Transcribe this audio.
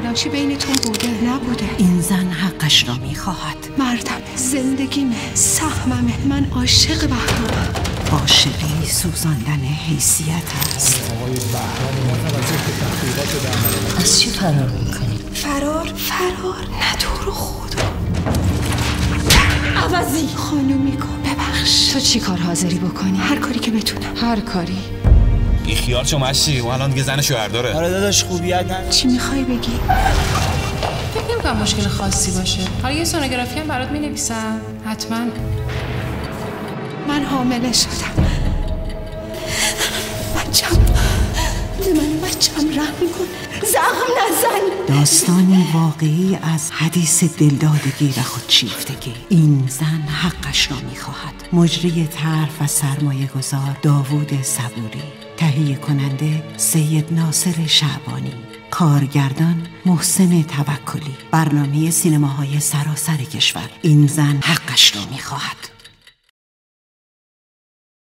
تلاشی بینتون بوده نبوده. این زن حقش را میخواهد. مردم زندگیمه، سهممه. من عاشق بهرامم. عاشقی سوزاندن حیثیت است. از چی فرار میکنی؟ فرار نه تو رو خدا. عوضی خانومی کن. ببخش. تو چی کار حاضری بکنی؟ هر کاری که بتونم. هر کاری. بی خیال شو مشتی، اون الان دیگه زن شوهر داره. آره داداش خوبیت نه. چی میخوای بگی؟ فکر نمی‌کنم مشکل خاصی باشه. حالا یه سونوگرافی هم برات می‌نویسم. حتما. من حامله شدم. بچم رحم کن. زخم نزن. داستانی واقعی از حدیث دلدادگی و خودشیفتگی. این زن حقش را میخواهد. مجری طرح و سرمایه گذار داوود صبوری. تهیه کننده سید ناصر شعبانی. کارگردان محسن توکلی. برنامه سینماهای سراسر کشور. این زن حقش را میخواهد.